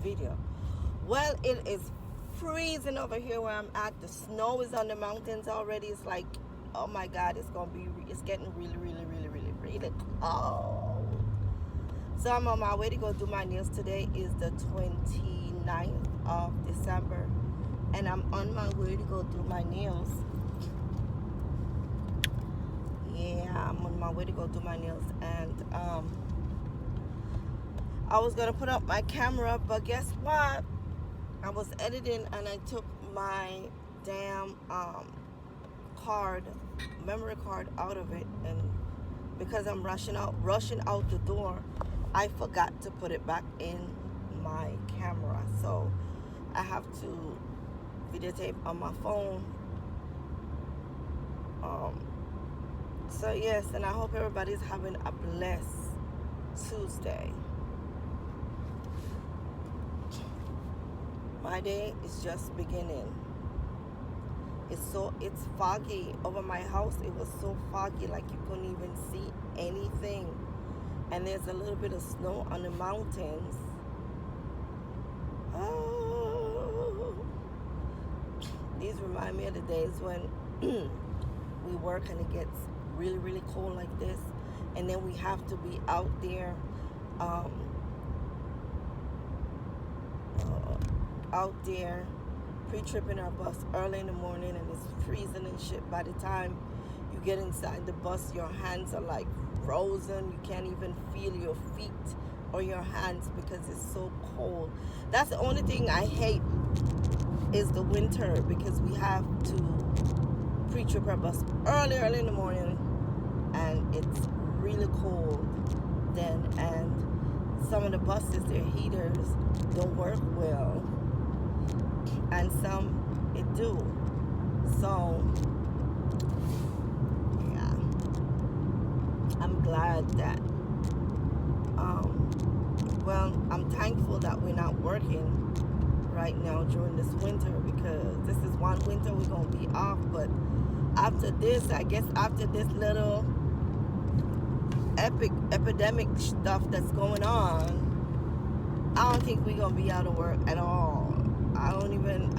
video. Well, it is freezing over here where I'm at. The snow is on the mountains already. It's like, oh my God, it's getting really, really, really, really, really cold. So I'm on my way to go do my nails. Today is the 29th of December, and I'm on my way to go do my nails. Yeah, I'm on my way to go do my nails, and I was gonna put up my camera, but guess what? I was editing and I took my damn memory card out of it, and because I'm rushing out the door, I forgot to put it back in my camera. So I have to videotape on my phone. So yes, and I hope everybody's having a blessed Tuesday. My day is just beginning. It's foggy over my house. It was so foggy, like you couldn't even see anything. And there's a little bit of snow on the mountains. Oh. These remind me of the days when we work and it gets really, really cold like this, and then we have to be out there pre-tripping our bus early in the morning, and it's freezing and shit. By the time you get inside the bus, your hands are like frozen. You can't even feel your feet or your hands because it's so cold. That's the only thing I hate is the winter, because we have to pre-trip our bus early in the morning, and it's really cold then, and some of the buses, their heaters don't work well, and some it do. So yeah, I'm glad that well, I'm thankful that we're not working right now during this winter, because this is one winter we're gonna be off. But after this, I guess after this little epidemic stuff that's going on, I don't think we're gonna be out of work at all. I don't even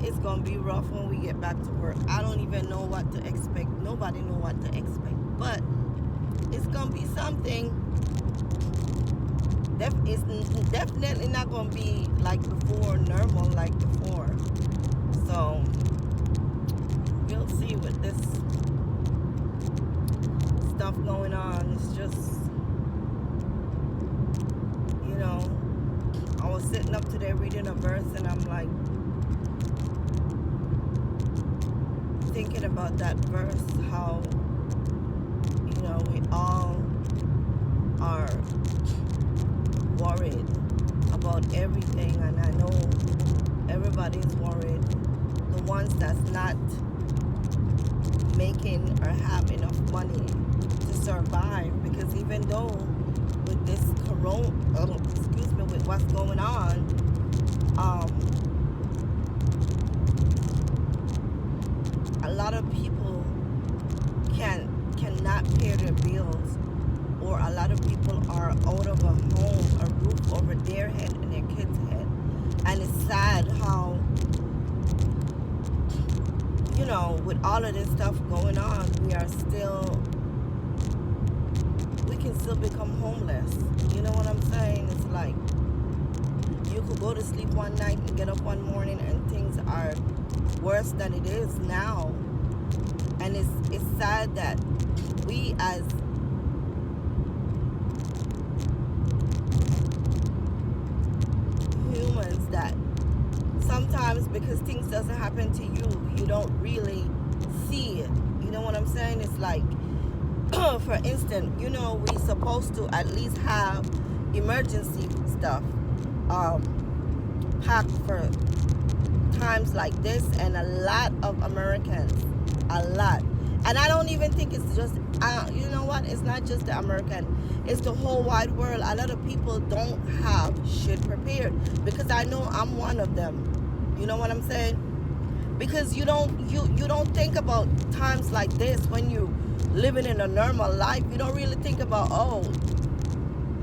it's gonna be rough when we get back to work. I don't even know what to expect. Nobody know what to expect, but it's gonna be something. It's definitely not gonna be like before, normal like before. So we'll see with this stuff going on. It's just, you know, I was sitting up today reading a verse, and I'm like thinking about that verse, how, you know, we all are worried about everything, and I know everybody's worried. The ones that's not making or have enough money to survive, because even though with this with what's going on, a lot of people cannot pay their bills, or a lot of people are out of a home, a roof over their head and their kids' head. And it's sad how, you know, with all of this stuff going on, we can still become homeless. You know what I'm saying? It's like you could go to sleep one night and get up one morning and things are worse than it is now. And it's sad that we as humans, that sometimes because things doesn't happen to you, you don't really see it. You know what I'm saying? It's like, for instance, you know, we supposed to at least have emergency stuff packed for times like this, and a lot of Americans, and I don't even think it's just you know what, it's not just the American, it's the whole wide world. A lot of people don't have shit prepared, because I know I'm one of them. You know what I'm saying? Because you don't think about times like this when you living in a normal life. You don't really think about, oh,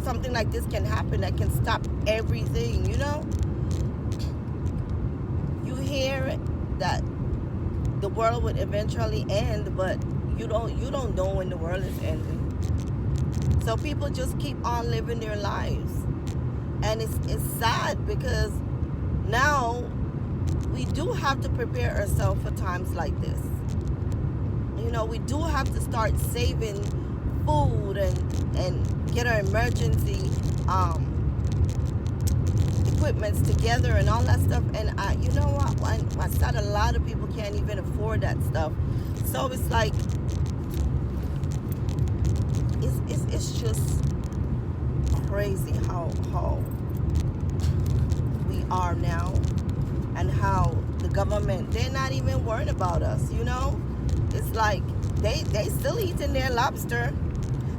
something like this can happen that can stop everything, you know? You hear that the world would eventually end, but you don't know when the world is ending. So people just keep on living their lives. And it's sad because now we do have to prepare ourselves for times like this. You know, we do have to start saving food and get our emergency equipments together and all that stuff. And you know what? I said a lot of people can't even afford that stuff. So it's like, it's just crazy how we are now, and how the government, they're not even worried about us, you know? It's like they still eating their lobster,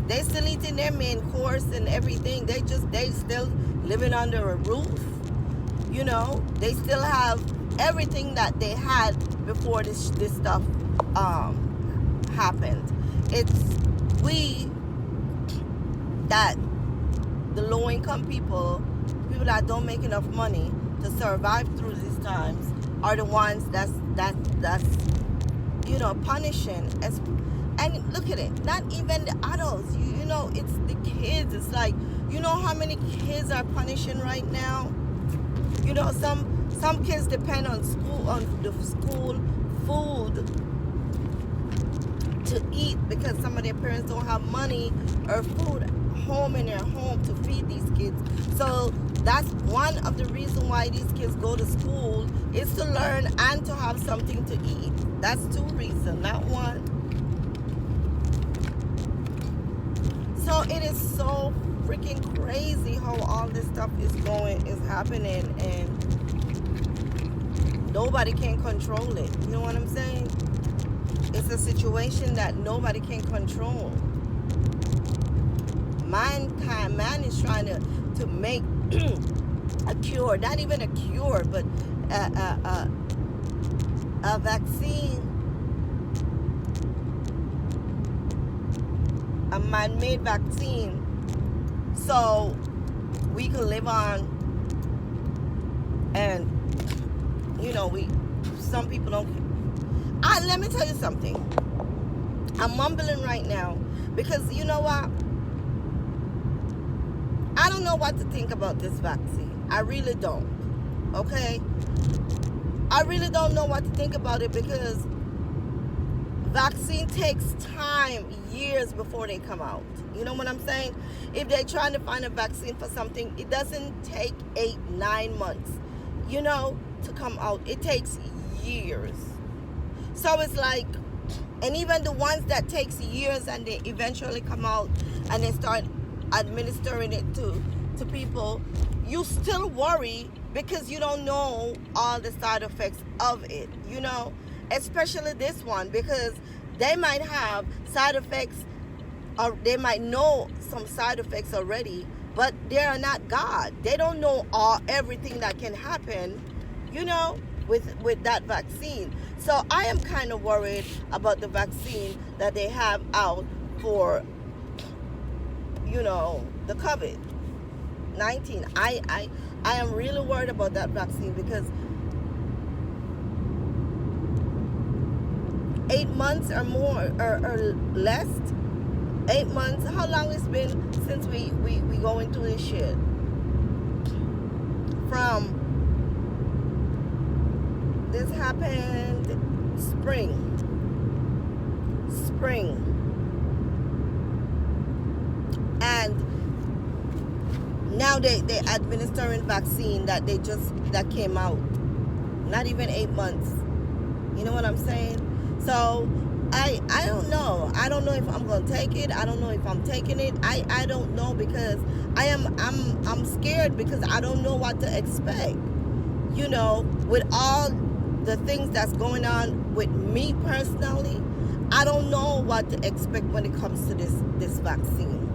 they still eating their main course and everything. They still living under a roof, you know? They still have everything that they had before this stuff happened. It's we that the low-income people that don't make enough money to survive through these times, are the ones that's you know, punishing. And look at it, not even the adults, you know, it's the kids. It's like, you know how many kids are punishing right now? You know, some kids depend on the school food to eat because some of their parents don't have money or food home in their home to feed these kids. So that's one of the reasons why these kids go to school, is to learn and to have something to eat. That's two reasons, not one. So it is so freaking crazy how all this stuff is happening, and nobody can control it. You know what I'm saying? It's a situation that nobody can control. Man is trying to make a cure, not even a cure, but a vaccine, a man-made vaccine, so we can live on. And you know, some people don't. Let me tell you something. I'm mumbling right now because you know what? I don't know what to think about this vaccine. I really don't. Okay? I really don't know what to think about it, because vaccine takes time, years before they come out. You know what I'm saying? If they're trying to find a vaccine for something, it doesn't take 8-9 months, you know, to come out. It takes years. So it's like, and even the ones that takes years and they eventually come out and they start administering it to people, you still worry because you don't know all the side effects of it, you know, especially this one, because they might have side effects, or they might know some side effects already, but they are not God. They don't know everything that can happen, you know, with that vaccine. So I am kind of worried about the vaccine that they have out for, you know, the COVID-19. I am really worried about that vaccine, because 8 months or more or less, 8 months, how long it's been since we going through this shit? From this happened spring. And now they administering vaccine that came out. Not even 8 months. You know what I'm saying? So I don't know. I don't know if I'm gonna take it. I don't know if I'm taking it. I don't know, because I'm scared, because I don't know what to expect. You know, with all the things that's going on with me personally, I don't know what to expect when it comes to this vaccine.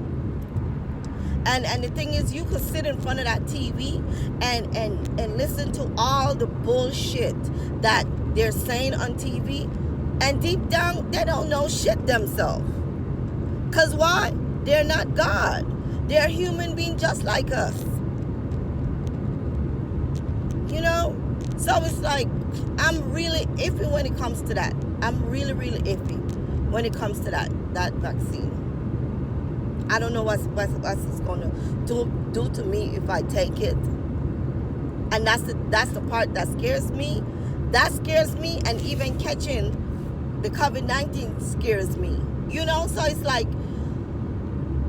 And the thing is, you could sit in front of that TV and listen to all the bullshit that they're saying on TV, and deep down, they don't know shit themselves. Because why? They're not God. They're human beings just like us. You know? So it's like, I'm really iffy when it comes to that. I'm really, really iffy when it comes to that vaccine. I don't know what's it's going to do to me if I take it. And that's the part that scares me. That scares me, and even catching the COVID-19 scares me. You know, so it's like,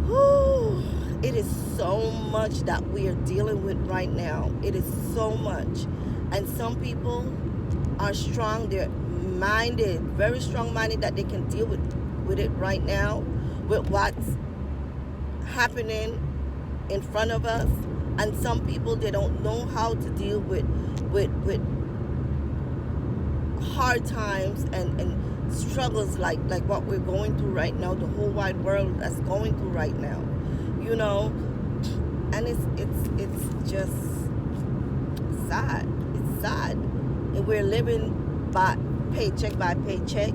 whew, it is so much that we are dealing with right now. It is so much. And some people are strong. They're minded, very strong-minded, that they can deal with it right now, with what's happening in front of us. And some people, they don't know how to deal with hard times and struggles like what we're going through right now, the whole wide world that's going through right now, you know. And it's just sad. It's sad. And we're living by paycheck by paycheck.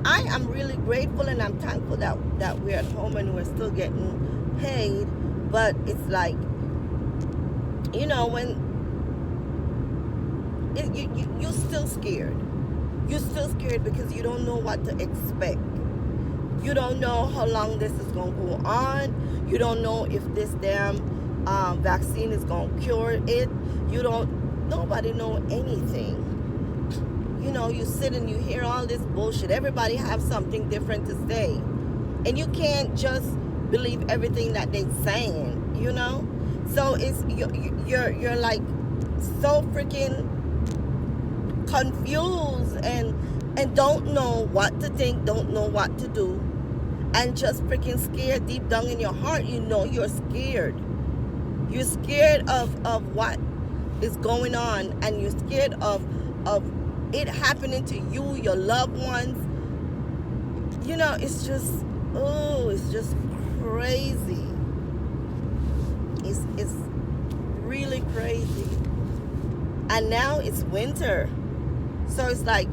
I am really grateful and I'm thankful that we're at home and we're still getting paid. But it's like, you know, when you're still scared. You're still scared because you don't know what to expect. You don't know how long this is going to go on. You don't know if this damn vaccine is going to cure it. Nobody know anything. You know, you sit and you hear all this bullshit. Everybody have something different to say. And you can't just believe everything that they're saying, you know? So it's you're like so freaking confused and don't know what to think, don't know what to do, and just freaking scared deep down in your heart. You know you're scared. You're scared of what is going on, and you're scared of it happening to you, your loved ones. You know, it's just crazy. It's really crazy. And now it's winter. So it's like,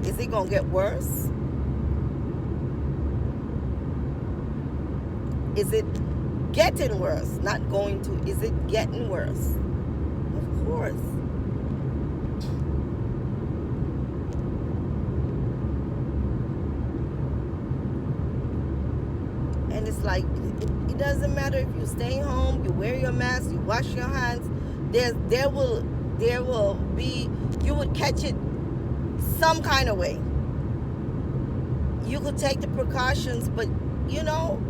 is it gonna get worse? Is it getting worse? Not going to. Is it getting worse? Of course. And it's like, it doesn't matter if you stay home, you wear your mask, you wash your hands. There will be, you would catch it some kind of way. You could take the precautions, but you know,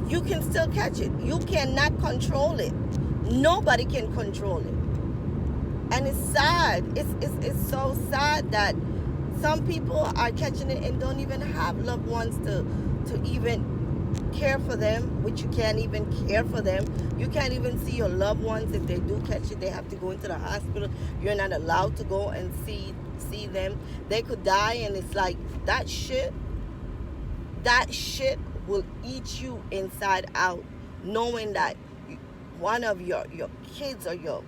you can still catch it. You cannot control it. Nobody can control it. And it's sad. It's so sad that some people are catching it and don't even have loved ones to even care for them, which you can't even care for them. You can't even see your loved ones. If they do catch it, they have to go into the hospital. You're not allowed to go and see them. They could die, and it's like that shit will eat you inside out, knowing that one of your kids or your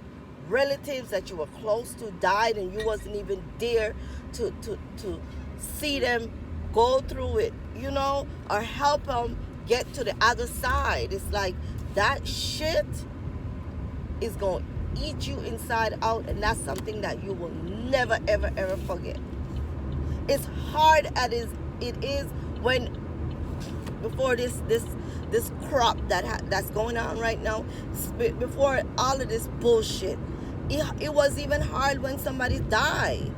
relatives that you were close to died and you wasn't even there to see them go through it, you know, or help them get to the other side. It's like that shit is going to eat you inside out, and that's something that you will never, ever, ever forget. It's hard as it is when, before this crop that's going on right now, before all of this bullshit, it was even hard when somebody died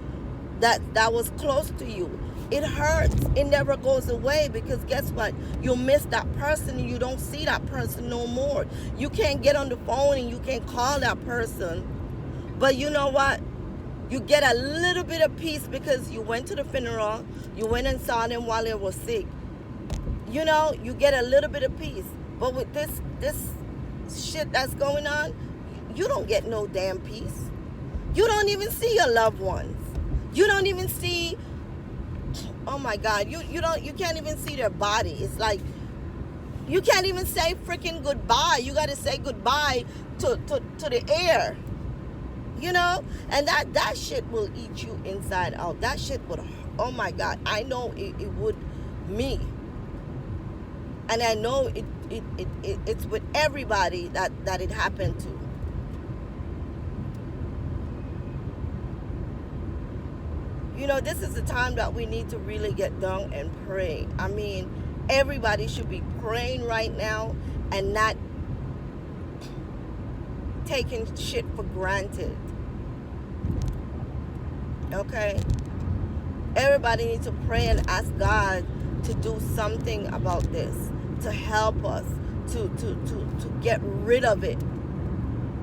that was close to you. It hurts. It never goes away, because guess what? You miss that person and you don't see that person no more. You can't get on the phone and you can't call that person. But you know what? You get a little bit of peace because you went to the funeral. You went and saw them while they were sick. You know, you get a little bit of peace. But with this shit that's going on, you don't get no damn peace. You don't even see your loved ones. You don't even see, oh my God, you can't even see their body. It's like, you can't even say freaking goodbye. You got to say goodbye to the air. You know? And that shit will eat you inside out. That shit would, oh my God, I know it would me. And I know it's with everybody that it happened to. You know, this is the time that we need to really get down and pray. I mean, everybody should be praying right now and not taking shit for granted. Okay? Everybody needs to pray and ask God to do something about this, to help us, to get rid of it.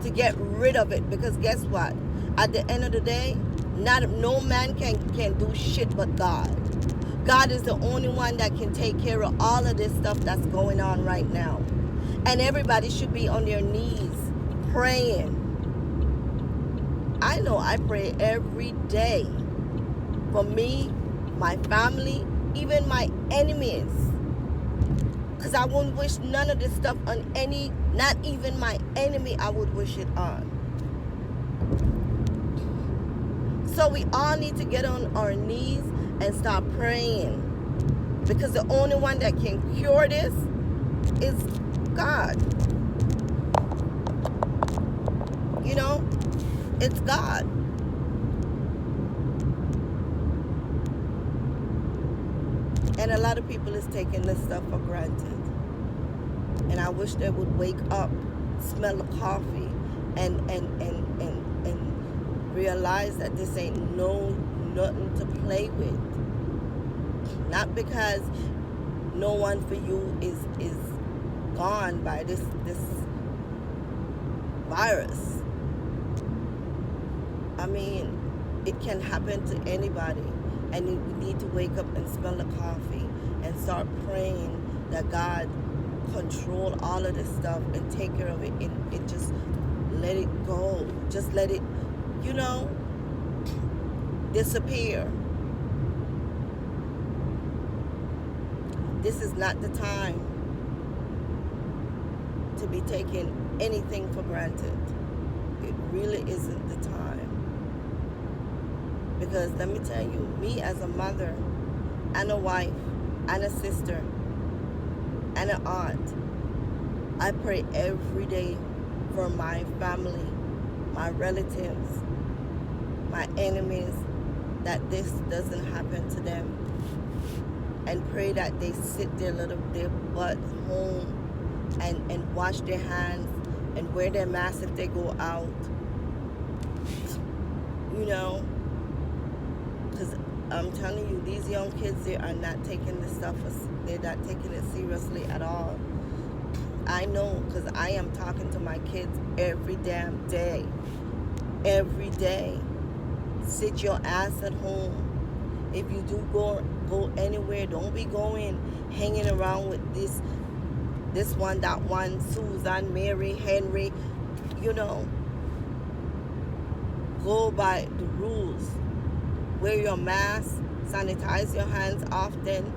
To get rid of it. Because guess what? At the end of the day, no man can do shit but God. God is the only one that can take care of all of this stuff that's going on right now. And everybody should be on their knees praying. I know I pray every day for me, my family, even my enemies. Because I wouldn't wish none of this stuff on any, not even my enemy, I would wish it on. So we all need to get on our knees and start praying. Because the only one that can cure this is God. You know, it's God. And a lot of people is taking this stuff for granted. And I wish they would wake up, smell the coffee, and realize that this ain't nothing to play with. Not because no one for you is gone by this virus. I mean, it can happen to anybody. And we need to wake up and smell the coffee and start praying that God control all of this stuff and take care of it and just let it go. Just let it, you know, disappear. This is not the time to be taking anything for granted. It really isn't the time. Because let me tell you, me as a mother and a wife and a sister and an aunt, I pray every day for my family, my relatives, my enemies, that this doesn't happen to them. And pray that they sit their butt home and wash their hands and wear their masks if they go out. You know? Because I'm telling you, these young kids, they are not taking this stuff, they're not taking it seriously at all. I know, because I am talking to my kids every damn day. Every day. Sit your ass at home. If you do go anywhere, don't be going, hanging around with this one, that one, Susan, Mary, Henry, you know. Go by the rules. Wear your mask, sanitize your hands often,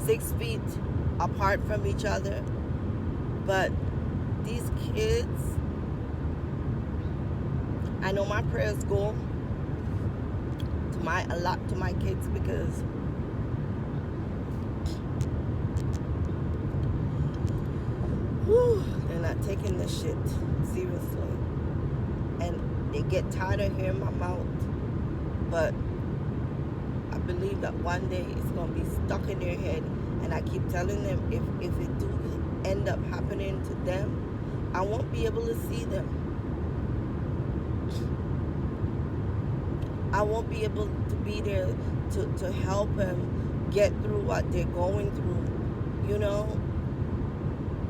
6 feet apart from each other. But these kids, I know my prayers go a lot to my kids, because they're not taking this shit seriously. And they get tired of hearing my mouth. But I believe that one day it's going to be stuck in their head. And I keep telling them, if it do end up happening to them, I won't be able to see them. I won't be able to be there to help them get through what they're going through, you know.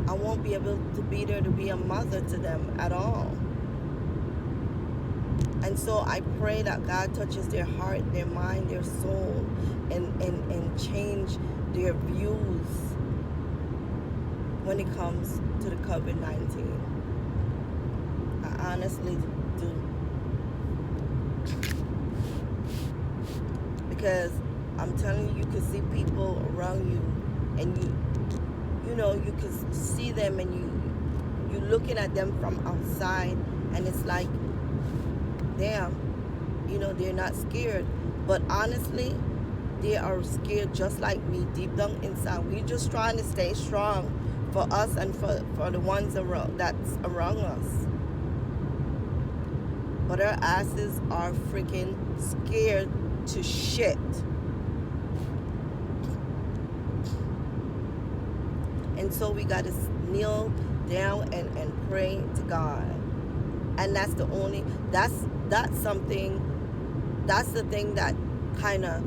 I won't be able to be there to be a mother to them at all. And so I pray that God touches their heart, their mind, their soul, and change their views when it comes to the COVID-19. I honestly do. Because I'm telling you, you can see people around you, and you know, you can see them, and you're looking at them from outside, and it's like, damn, you know, they're not scared. But honestly, they are scared just like me deep down inside. We're just trying to stay strong for us and for the ones that's around us. But our asses are freaking scared to shit. And so we got to kneel down and pray to God. And that's the thing that kind of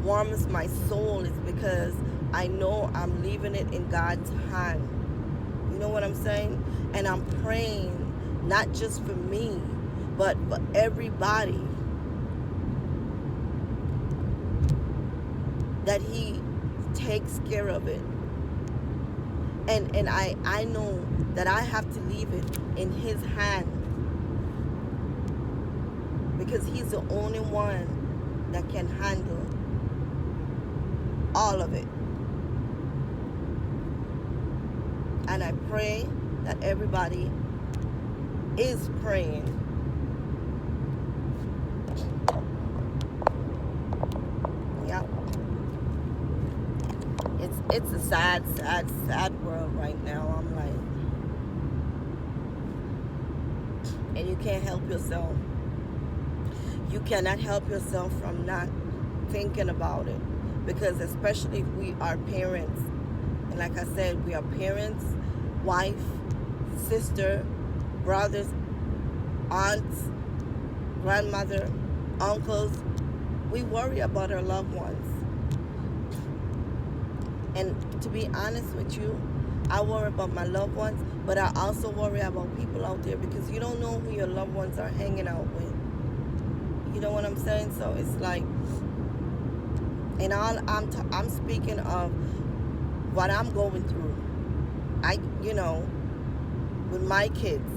warms my soul, is because I know I'm leaving it in God's hand. You know what I'm saying? And I'm praying not just for me, but for everybody, that He takes care of it. And I know that I have to leave it in His hand, because He's the only one that can handle all of it. And I pray that everybody is praying. Yeah. It's a sad world right now. I'm like, and you can't help yourself. You cannot help yourself from not thinking about it, because especially if we are parents, and like I said, we are parents, wife, sister, brothers, aunts, grandmother, uncles. We worry about our loved ones. And to be honest with you, I worry about my loved ones, but I also worry about people out there, because you don't know who your loved ones are hanging out with. You know what I'm saying? So it's like, and I'm speaking of what I'm going through. With my kids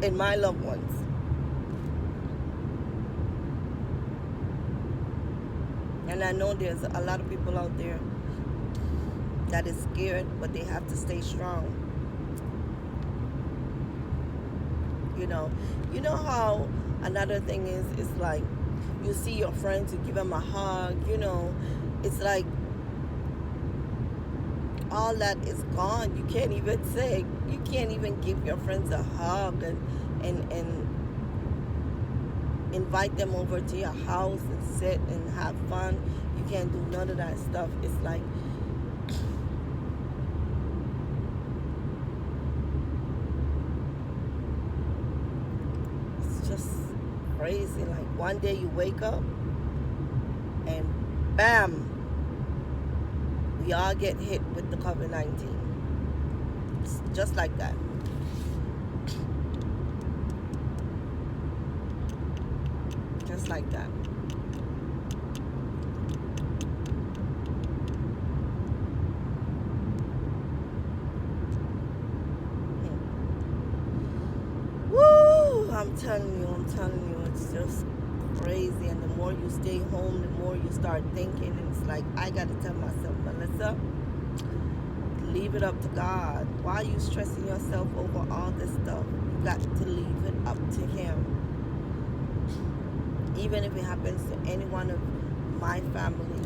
and my loved ones. And I know there's a lot of people out there that is scared, but they have to stay strong. You know how another thing is like, you see your friends, you give them a hug, it's like all that is gone. You can't even give your friends a hug and invite them over to your house and sit and have fun. You can't do none of that stuff. It's like, it's just crazy. Like, one day you wake up and bam, we all get hit with the COVID-19. It's just like that. Just like that. Woo! I'm telling you, it's just crazy. And the more you stay home, the more you start thinking. And it's like, I got to tell myself, Melissa, leave it up to God. Why are you stressing yourself over all this stuff? You got to leave it up to Him. Even if it happens to any one of my family,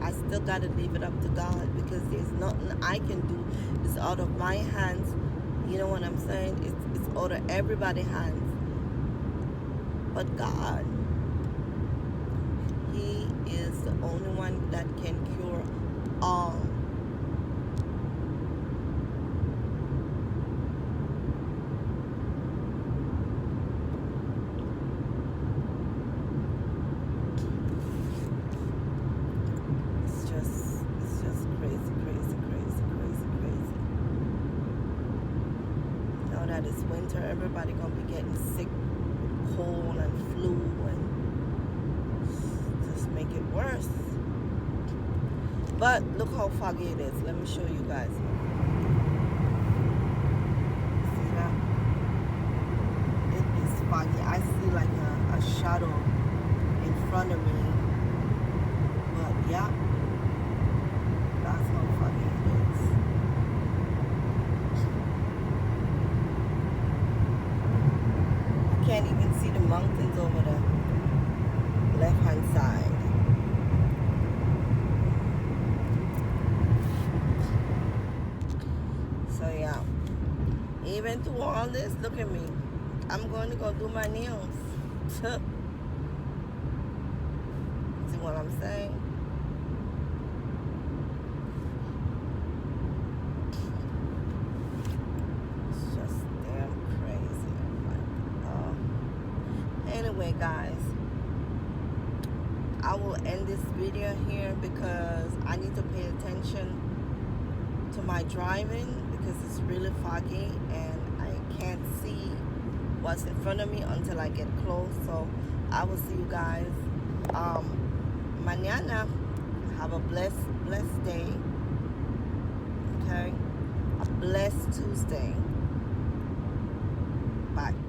I still got to leave it up to God, because there's nothing I can do. It's out of my hands. You know what I'm saying? It's out of everybody's hands. But God, He is the only one that can cure all. It's just crazy. Now that it's winter, everybody gonna be getting sick, cold and flu, and just make it worse. But look how foggy it is. Let me show you guys. See that? It is foggy. I see like a shadow in front of me. But yeah, that's how foggy it is. You can't even see the mountains over there. left hand side. So yeah, even through all this, look at me. I'm going to go do my nails. See what I'm saying? It's just damn crazy. Anyway, guys, I will end this video here because I need to pay attention to my driving because it's really foggy and I can't see what's in front of me until I get close. So I will see you guys mañana. Have a blessed day. Okay, a blessed Tuesday. Bye.